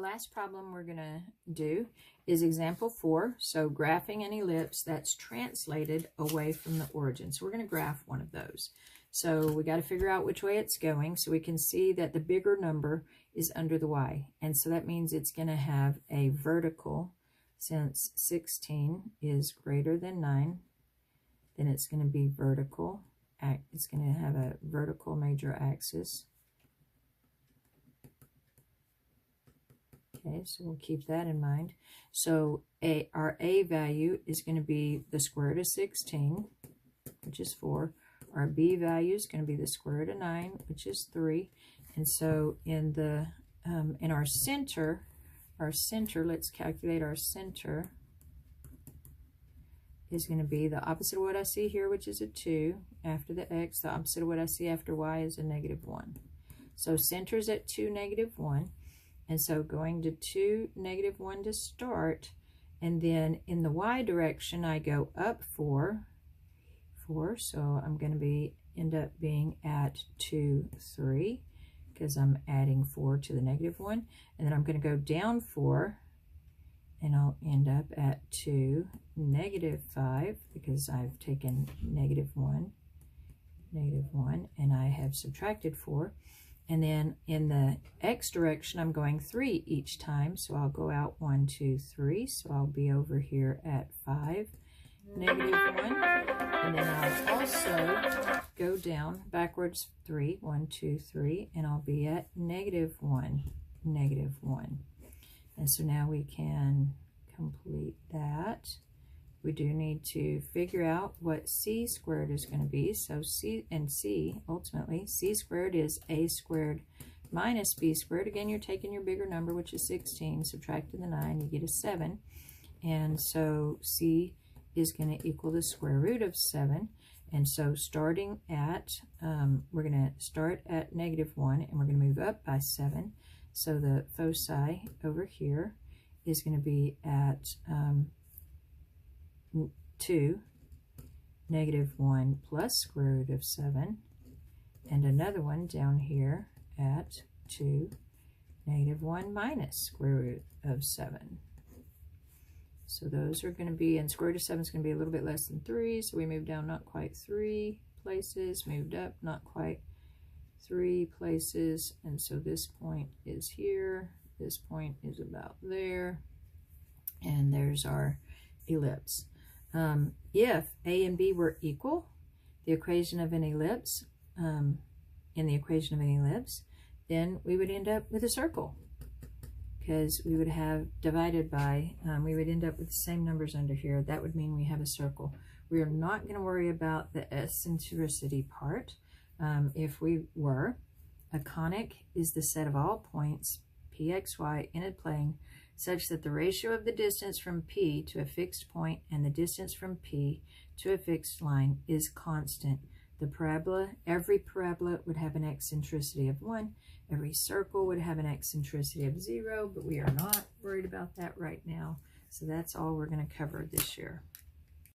last problem we're going to do is example 4. So graphing an ellipse that's translated away from the origin. So we're going to graph one of those. So we got to figure out which way it's going so we can see that the bigger number is under the y. And so that means it's going to have a vertical. Since 16 is greater than 9, then it's going to be vertical. It's going to have a vertical major axis. Okay, so we'll keep that in mind. So our A value is going to be the square root of 16, which is 4. Our B value is going to be the square root of 9, which is 3. And so in the in our center, let's calculate our center, is going to be the opposite of what I see here, which is a 2 after the x. The opposite of what I see after y is a -1. So center's at 2, -1. And so going to 2, -1 to start, and then in the y direction I go up 4, so I'm going to end up being at 2, 3, because I'm adding 4 to the -1, and then I'm going to go down 4, and I'll end up at 2, -5, because I've taken -1, and I have subtracted 4. And then in the x direction, I'm going 3 each time. So I'll go out 1, 2, 3. So I'll be over here at 5, -1. And then I'll also go down backwards 3, 1, 2, 3. And I'll be at -1, -1. And so now we can complete that. We do need to figure out what c squared is going to be. So ultimately, c squared is a squared minus b squared. Again, you're taking your bigger number, which is 16, subtracting the 9, you get a 7. And so c is going to equal the square root of 7. And so starting at, we're going to start at -1, and we're going to move up by 7. So the foci over here is going to be at 2, -1 plus square root of 7, and another one down here at 2, -1 minus square root of 7. So those are going to be, and square root of 7 is going to be a little bit less than 3, so we moved down not quite 3 places, moved up not quite 3 places, and so this point is here, this point is about there, and there's our ellipse. If A and B were equal, the equation of an ellipse, in the equation of an ellipse, then we would end up with a circle, because we would have divided by, we would end up with the same numbers under here. That would mean we have a circle. We are not going to worry about the eccentricity part. If we were, a conic is the set of all points pxy in a plane such that the ratio of the distance from P to a fixed point and the distance from P to a fixed line is constant. The parabola, every parabola would have an eccentricity of 1. Every circle would have an eccentricity of 0, but we are not worried about that right now. So that's all we're going to cover this year.